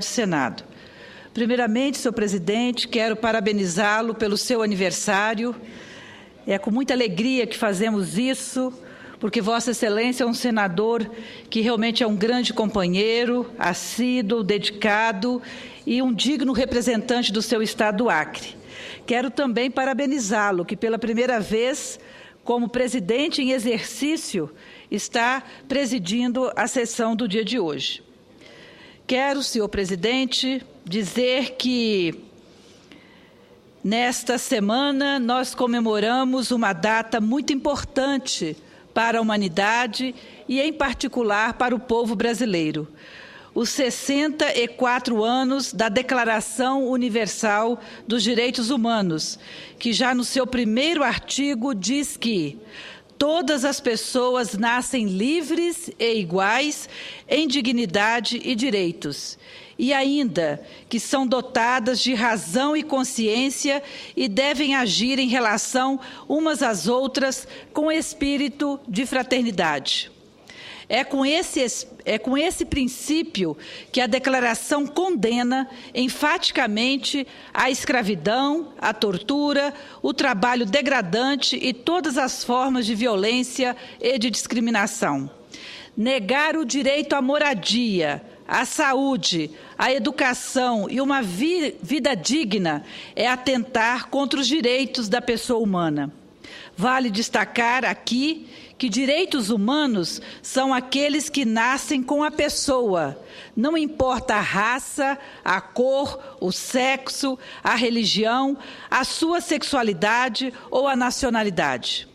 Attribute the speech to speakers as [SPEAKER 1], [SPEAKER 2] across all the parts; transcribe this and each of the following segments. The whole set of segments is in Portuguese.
[SPEAKER 1] Senado. Primeiramente, senhor presidente, quero parabenizá-lo pelo seu aniversário. É com muita alegria que fazemos isso, porque Vossa Excelência é um senador que realmente é um grande companheiro, assíduo, dedicado e um digno representante do seu estado do Acre. Quero também parabenizá-lo, que pela primeira vez, como presidente em exercício, está presidindo a sessão do dia de hoje. Quero, senhor presidente, dizer que nesta semana nós comemoramos uma data muito importante para a humanidade e, em particular, para o povo brasileiro. Os 64 anos da Declaração Universal dos Direitos Humanos, que já no seu primeiro artigo diz que todas as pessoas nascem livres e iguais em dignidade e direitos, e ainda que são dotadas de razão e consciência e devem agir em relação umas às outras com espírito de fraternidade. É com esse princípio que a declaração condena enfaticamente a escravidão, a tortura, o trabalho degradante e todas as formas de violência e de discriminação. Negar o direito à moradia, à saúde, à educação e uma vida digna é atentar contra os direitos da pessoa humana. Vale destacar aqui que direitos humanos são aqueles que nascem com a pessoa, não importa a raça, a cor, o sexo, a religião, a sua sexualidade ou a nacionalidade.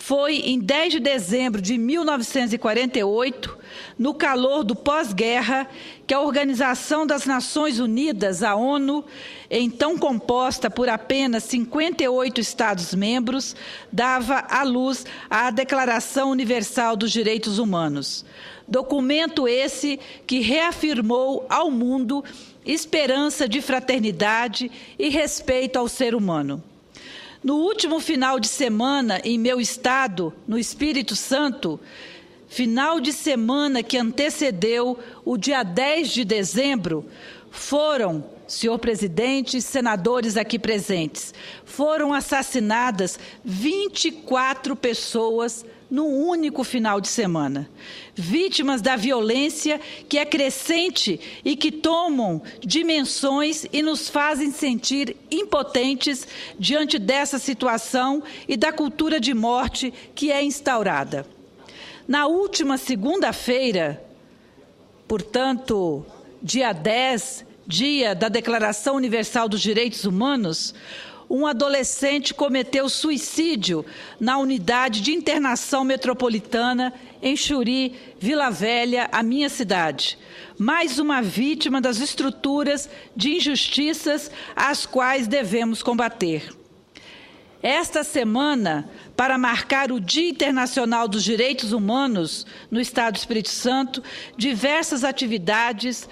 [SPEAKER 1] Foi em 10 de dezembro de 1948, no calor do pós-guerra, que a Organização das Nações Unidas, a ONU, então composta por apenas 58 Estados-membros, dava à luz a Declaração Universal dos Direitos Humanos. Documento esse que reafirmou ao mundo esperança de fraternidade e respeito ao ser humano. No último final de semana, em meu estado, no Espírito Santo, final de semana que antecedeu o dia 10 de dezembro, foram, senhor presidente e senadores aqui presentes, foram assassinadas 24 pessoas num único final de semana. Vítimas da violência que é crescente e que tomam dimensões e nos fazem sentir impotentes diante dessa situação e da cultura de morte que é instaurada. Na última segunda-feira, portanto, dia 10, dia da Declaração Universal dos Direitos Humanos, um adolescente cometeu suicídio na unidade de internação metropolitana em Xuri, Vila Velha, a minha cidade. Mais uma vítima das estruturas de injustiças às quais devemos combater. Esta semana, para marcar o Dia Internacional dos Direitos Humanos no Estado do Espírito Santo, diversas atividades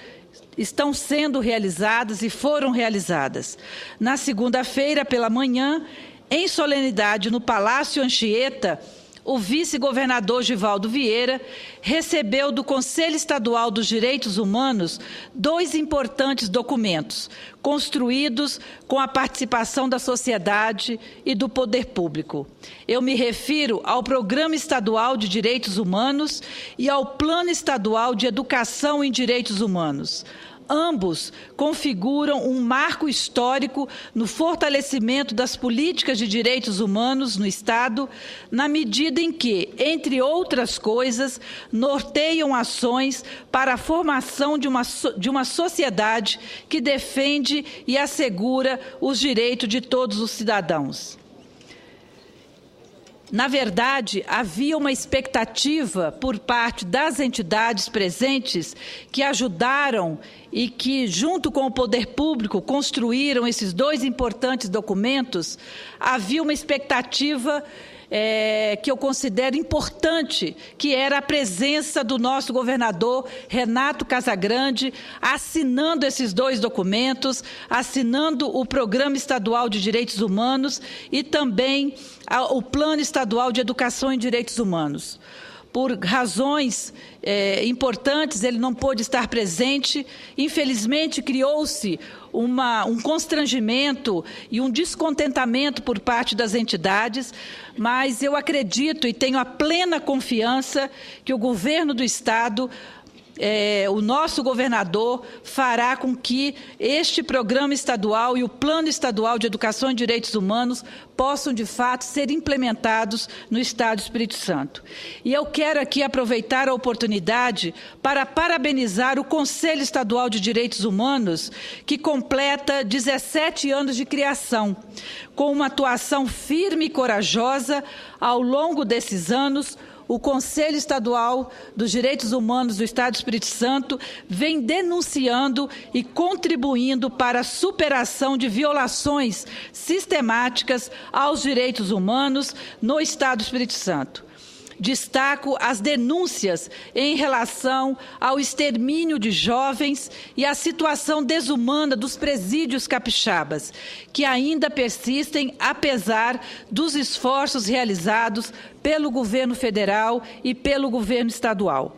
[SPEAKER 1] estão sendo realizadas e foram realizadas. Na segunda-feira, pela manhã, em solenidade no Palácio Anchieta, o vice-governador Givaldo Vieira recebeu do Conselho Estadual dos Direitos Humanos 2 importantes documentos, construídos com a participação da sociedade e do poder público. Eu me refiro ao Programa Estadual de Direitos Humanos e ao Plano Estadual de Educação em Direitos Humanos. Ambos configuram um marco histórico no fortalecimento das políticas de direitos humanos no Estado, na medida em que, entre outras coisas, norteiam ações para a formação de uma sociedade que defende e assegura os direitos de todos os cidadãos. Na verdade, havia uma expectativa por parte das entidades presentes que ajudaram e que, junto com o poder público, construíram esses 2 importantes documentos. Havia uma expectativa que eu considero importante, que era a presença do nosso governador Renato Casagrande, assinando esses 2 documentos, assinando o Programa Estadual de Direitos Humanos e também o Plano Estadual de Educação em Direitos Humanos. por razões importantes, ele não pôde estar presente. Infelizmente, criou-se um constrangimento e um descontentamento por parte das entidades, mas eu acredito e tenho a plena confiança que o governo do Estado, o nosso governador, fará com que este programa estadual e o Plano Estadual de Educação e Direitos Humanos possam, de fato, ser implementados no Estado do Espírito Santo. E eu quero aqui aproveitar a oportunidade para parabenizar o Conselho Estadual de Direitos Humanos, que completa 17 anos de criação, com uma atuação firme e corajosa ao longo desses anos. O Conselho Estadual dos Direitos Humanos do Estado do Espírito Santo vem denunciando e contribuindo para a superação de violações sistemáticas aos direitos humanos no Estado do Espírito Santo. Destaco as denúncias em relação ao extermínio de jovens e a situação desumana dos presídios capixabas, que ainda persistem apesar dos esforços realizados pelo governo federal e pelo governo estadual.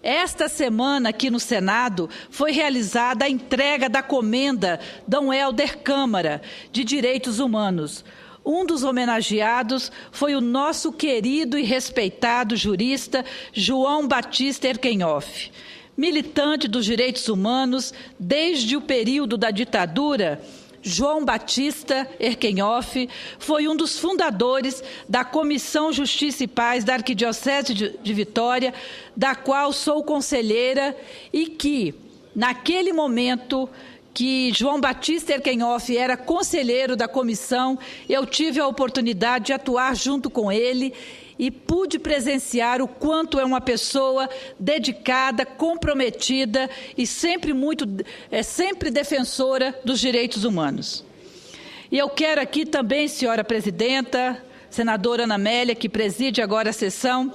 [SPEAKER 1] Esta semana, aqui no Senado, foi realizada a entrega da comenda Dom Helder Câmara de Direitos Humanos. Um dos homenageados foi o nosso querido e respeitado jurista João Batista Erkenhoff. Militante dos direitos humanos desde o período da ditadura, João Batista Erkenhoff foi um dos fundadores da Comissão Justiça e Paz da Arquidiocese de Vitória, da qual sou conselheira, e que, naquele momento que João Batista Erkenhoff era conselheiro da comissão, eu tive a oportunidade de atuar junto com ele e pude presenciar o quanto é uma pessoa dedicada, comprometida e sempre defensora dos direitos humanos. E eu quero aqui também, senhora presidenta, senadora Ana Amélia, que preside agora a sessão,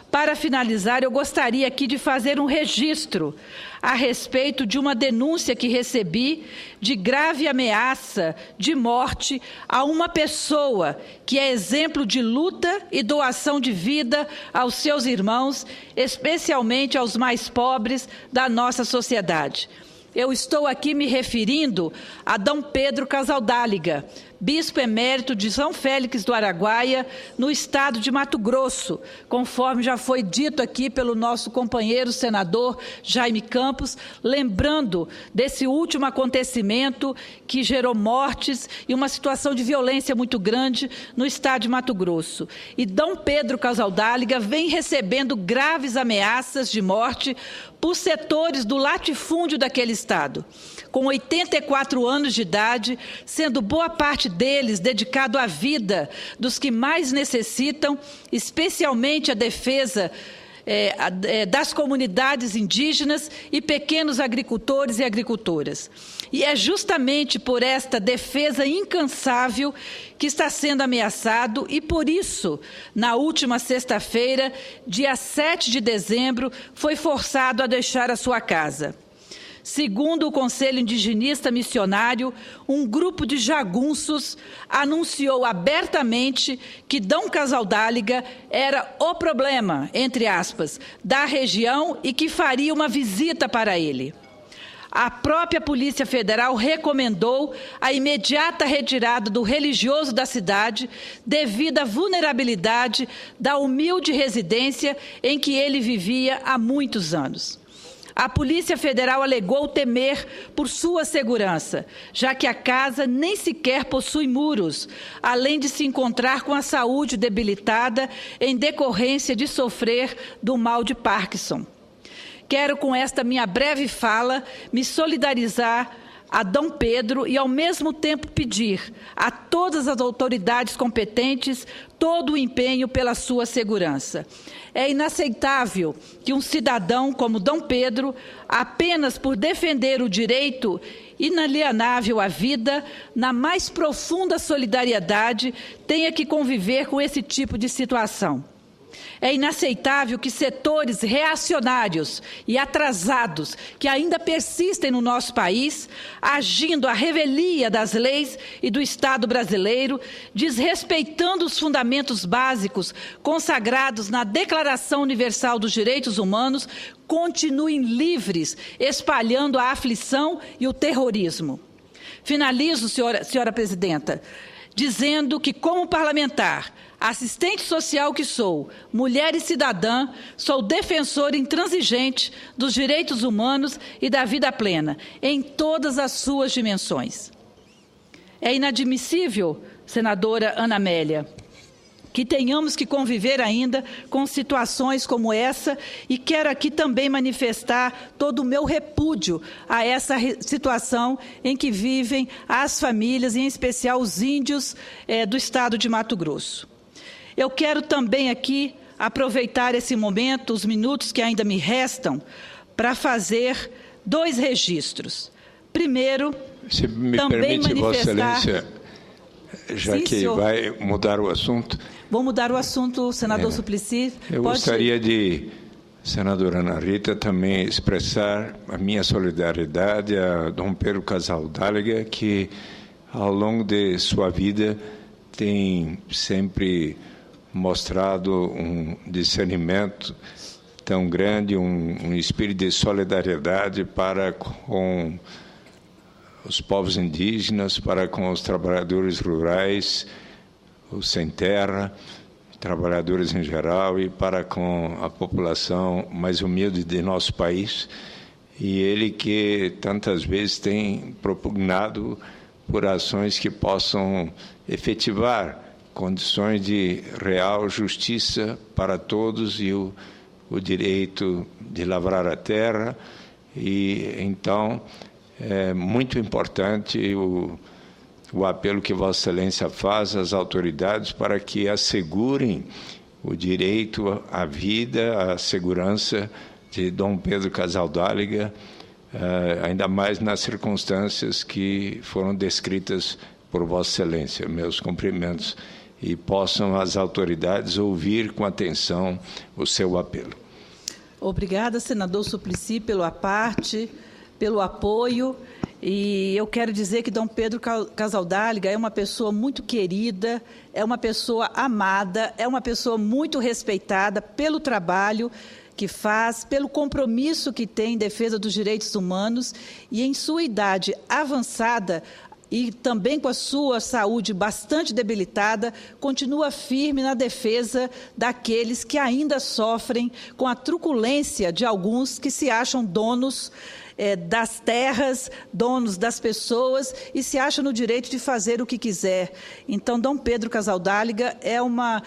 [SPEAKER 1] para finalizar, eu gostaria aqui de fazer um registro a respeito de uma denúncia que recebi de grave ameaça de morte a uma pessoa que é exemplo de luta e doação de vida aos seus irmãos, especialmente aos mais pobres da nossa sociedade. Eu estou aqui me referindo a Dom Pedro Casaldáliga, bispo emérito de São Félix do Araguaia, no estado de Mato Grosso, conforme já foi dito aqui pelo nosso companheiro senador Jaime Campos, lembrando desse último acontecimento que gerou mortes e uma situação de violência muito grande no estado de Mato Grosso. E Dom Pedro Casaldáliga vem recebendo graves ameaças de morte por setores do latifúndio daquele estado. Com 84 anos de idade, sendo boa parte deles dedicado à vida dos que mais necessitam, especialmente a defesa das comunidades indígenas e pequenos agricultores e agricultoras. E é justamente por esta defesa incansável que está sendo ameaçado e, por isso, na última sexta-feira, dia 7 de dezembro, foi forçado a deixar a sua casa. Segundo o Conselho Indigenista Missionário, um grupo de jagunços anunciou abertamente que Dom Casaldáliga era o problema, entre aspas, da região e que faria uma visita para ele. A própria Polícia Federal recomendou a imediata retirada do religioso da cidade devido à vulnerabilidade da humilde residência em que ele vivia há muitos anos. A Polícia Federal alegou temer por sua segurança, já que a casa nem sequer possui muros, além de se encontrar com a saúde debilitada em decorrência de sofrer do mal de Parkinson. Quero, com esta minha breve fala, me solidarizar a Dom Pedro e, ao mesmo tempo, pedir a todas as autoridades competentes todo o empenho pela sua segurança. É inaceitável que um cidadão como Dom Pedro, apenas por defender o direito inalienável à vida, na mais profunda solidariedade, tenha que conviver com esse tipo de situação. É inaceitável que setores reacionários e atrasados que ainda persistem no nosso país, agindo à revelia das leis e do Estado brasileiro, desrespeitando os fundamentos básicos consagrados na Declaração Universal dos Direitos Humanos, continuem livres, espalhando a aflição e o terrorismo. Finalizo, senhora presidenta, dizendo que, como parlamentar, assistente social que sou, mulher e cidadã, sou defensora intransigente dos direitos humanos e da vida plena, em todas as suas dimensões. É inadmissível, senadora Ana Amélia, que tenhamos que conviver ainda com situações como essa, e quero aqui também manifestar todo o meu repúdio a essa situação em que vivem as famílias, em especial os índios do estado de Mato Grosso. Eu quero também aqui aproveitar esse momento, os minutos que ainda me restam, para fazer 2 registros. Primeiro,
[SPEAKER 2] se me
[SPEAKER 1] também
[SPEAKER 2] permite, Vossa
[SPEAKER 1] manifestar...
[SPEAKER 2] Excelência, já
[SPEAKER 1] Sim,
[SPEAKER 2] que
[SPEAKER 1] senhor.
[SPEAKER 2] vai mudar o assunto.
[SPEAKER 1] Vou mudar o assunto, senador Suplicy.
[SPEAKER 2] Eu gostaria de, senadora Ana Rita, também expressar a minha solidariedade a Dom Pedro Casaldáliga, que ao longo de sua vida tem sempre mostrado um discernimento tão grande, um espírito de solidariedade para com os povos indígenas, para com os trabalhadores rurais, os sem terra, trabalhadores em geral, e para com a população mais humilde de nosso país. E ele que tantas vezes tem propugnado por ações que possam efetivar condições de real justiça para todos e o direito de lavrar a terra. E então é muito importante o apelo que Vossa Excelência faz às autoridades para que assegurem o direito à vida, à segurança de Dom Pedro Casaldáliga, ainda mais nas circunstâncias que foram descritas por Vossa Excelência. Meus cumprimentos, e possam as autoridades ouvir com atenção o seu apelo.
[SPEAKER 1] Obrigada, senador Suplicy, pela parte, pelo apoio. E eu quero dizer que Dom Pedro Casaldáliga é uma pessoa muito querida, é uma pessoa amada, é uma pessoa muito respeitada pelo trabalho que faz, pelo compromisso que tem em defesa dos direitos humanos, e em sua idade avançada e também com a sua saúde bastante debilitada, continua firme na defesa daqueles que ainda sofrem com a truculência de alguns que se acham donos das terras, donos das pessoas, e se acham no direito de fazer o que quiser. Então, Dom Pedro Casaldáliga é uma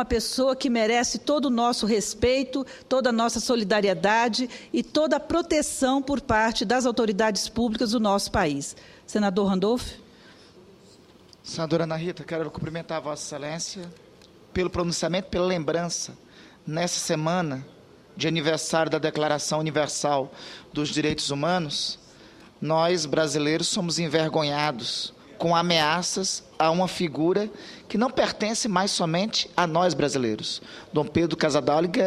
[SPEAKER 1] pessoa que merece todo o nosso respeito, toda a nossa solidariedade e toda a proteção por parte das autoridades públicas do nosso país. Senador Randolph.
[SPEAKER 3] Senadora Ana Rita, quero cumprimentar a Vossa Excelência pelo pronunciamento, pela lembrança, nessa semana de aniversário da Declaração Universal dos Direitos Humanos. Nós, brasileiros, somos envergonhados com ameaças a uma figura que não pertence mais somente a nós, brasileiros. Dom Pedro Casaldáliga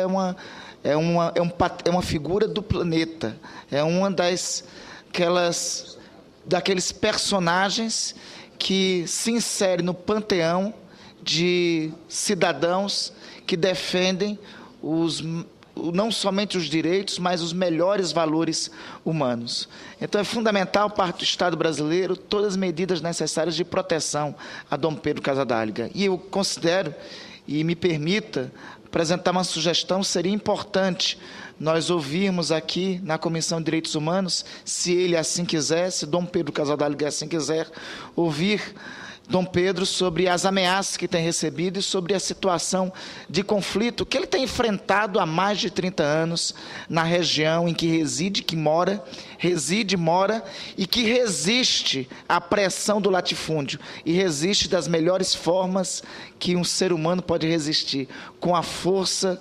[SPEAKER 3] é uma figura do planeta, é uma daqueles personagens que se insere no panteão de cidadãos que defendem não somente os direitos, mas os melhores valores humanos. Então é fundamental, parte do Estado brasileiro, todas as medidas necessárias de proteção a Dom Pedro Casaldáliga. E eu considero, e me permita apresentar uma sugestão, seria importante nós ouvirmos aqui na Comissão de Direitos Humanos, se ele assim quiser, se Dom Pedro Casaldáliga assim quiser, ouvir Dom Pedro sobre as ameaças que tem recebido e sobre a situação de conflito que ele tem enfrentado há mais de 30 anos na região em que mora e que resiste à pressão do latifúndio e resiste das melhores formas que um ser humano pode resistir, com a força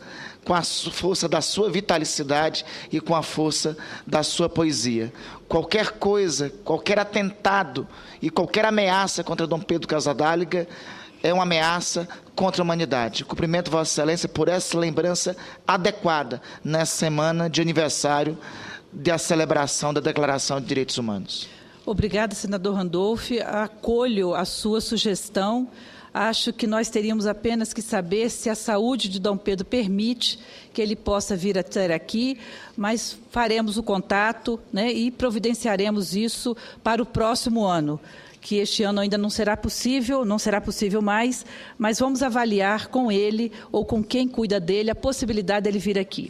[SPEAKER 3] da sua vitalicidade e com a força da sua poesia. Qualquer coisa, qualquer atentado e qualquer ameaça contra Dom Pedro Casaldáliga é uma ameaça contra a humanidade. Cumprimento Vossa Excelência por essa lembrança adequada nessa semana de aniversário da celebração da Declaração de Direitos Humanos.
[SPEAKER 1] Obrigada, senador Randolph. Acolho a sua sugestão. Acho que nós teríamos apenas que saber se a saúde de Dom Pedro permite que ele possa vir a ter aqui, mas faremos o contato, né, e providenciaremos isso para o próximo ano, que este ano ainda não será possível mais, mas vamos avaliar com ele ou com quem cuida dele a possibilidade dele vir aqui.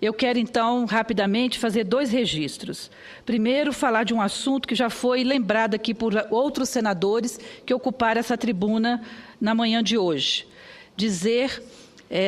[SPEAKER 1] Eu quero, então, rapidamente fazer 2 registros. Primeiro, falar de um assunto que já foi lembrado aqui por outros senadores que ocuparam essa tribuna na manhã de hoje. Dizer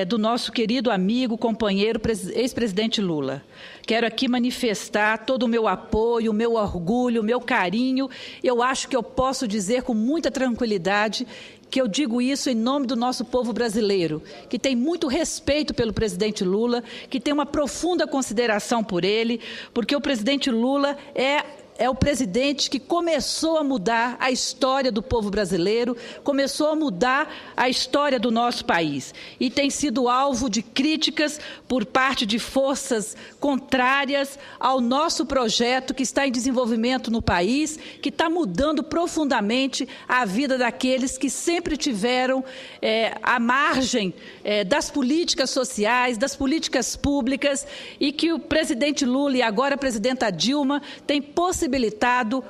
[SPEAKER 1] do nosso querido amigo, companheiro, ex-presidente Lula. Quero aqui manifestar todo o meu apoio, o meu orgulho, o meu carinho. Eu acho que eu posso dizer com muita tranquilidade que eu digo isso em nome do nosso povo brasileiro, que tem muito respeito pelo presidente Lula, que tem uma profunda consideração por ele, porque o presidente Lula é o presidente que começou a mudar a história do povo brasileiro, começou a mudar a história do nosso país e tem sido alvo de críticas por parte de forças contrárias ao nosso projeto que está em desenvolvimento no país, que está mudando profundamente a vida daqueles que sempre tiveram à margem das políticas sociais, das políticas públicas, e que o presidente Lula e agora a presidenta Dilma têm possibilitado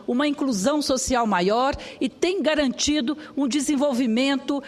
[SPEAKER 1] uma inclusão social maior e tem garantido um desenvolvimento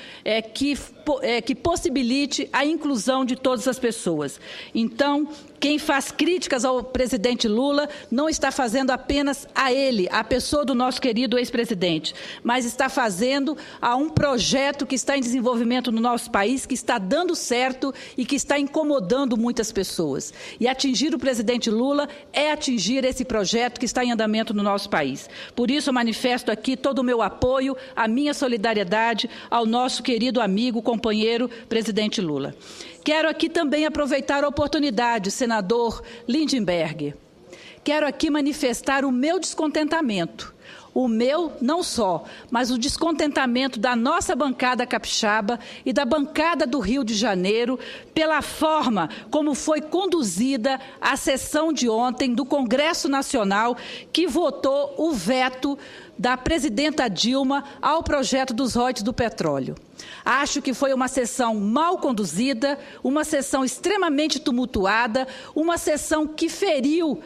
[SPEAKER 1] que possibilite a inclusão de todas as pessoas. Então, quem faz críticas ao presidente Lula não está fazendo apenas a ele, a pessoa do nosso querido ex-presidente, mas está fazendo a um projeto que está em desenvolvimento no nosso país, que está dando certo e que está incomodando muitas pessoas. E atingir o presidente Lula é atingir esse projeto que está em andamento no nosso país. Por isso, eu manifesto aqui todo o meu apoio, a minha solidariedade ao nosso querido amigo, companheiro, presidente Lula. Quero aqui também aproveitar a oportunidade, senador Lindbergh. Quero aqui manifestar o meu descontentamento. O meu, não só, mas o descontentamento da nossa bancada capixaba e da bancada do Rio de Janeiro pela forma como foi conduzida a sessão de ontem do Congresso Nacional, que votou o veto da presidenta Dilma ao projeto dos royalties do petróleo. Acho que foi uma sessão mal conduzida, uma sessão extremamente tumultuada, uma sessão que feriu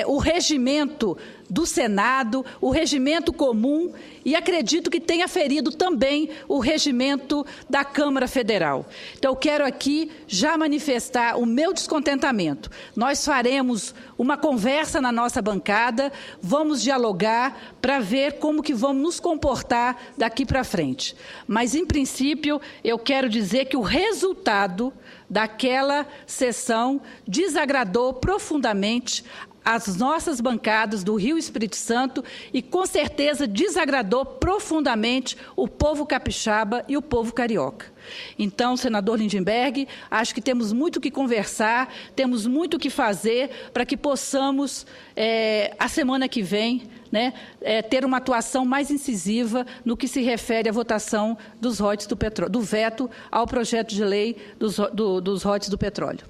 [SPEAKER 1] o regimento do Senado, o regimento comum, e acredito que tenha ferido também o regimento da Câmara Federal. Então, eu quero aqui já manifestar o meu descontentamento. Nós faremos uma conversa na nossa bancada, vamos dialogar para ver como que vamos nos comportar daqui para frente. Mas, em princípio, eu quero dizer que o resultado daquela sessão desagradou profundamente as nossas bancadas do Rio Espírito Santo e, com certeza, desagradou profundamente o povo capixaba e o povo carioca. Então, senador Lindbergh, acho que temos muito o que conversar, temos muito o que fazer para que possamos, a semana que vem, ter uma atuação mais incisiva no que se refere à votação dos royalties do petróleo, do veto ao projeto de lei dos royalties do petróleo.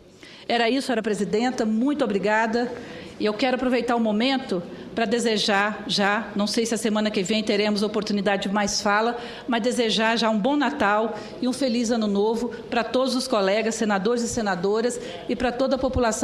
[SPEAKER 1] Era isso, senhora presidenta, muito obrigada. E eu quero aproveitar o momento para desejar já, não sei se a semana que vem teremos oportunidade de mais fala, mas desejar já um bom Natal e um feliz Ano Novo para todos os colegas, senadores e senadoras, e para toda a população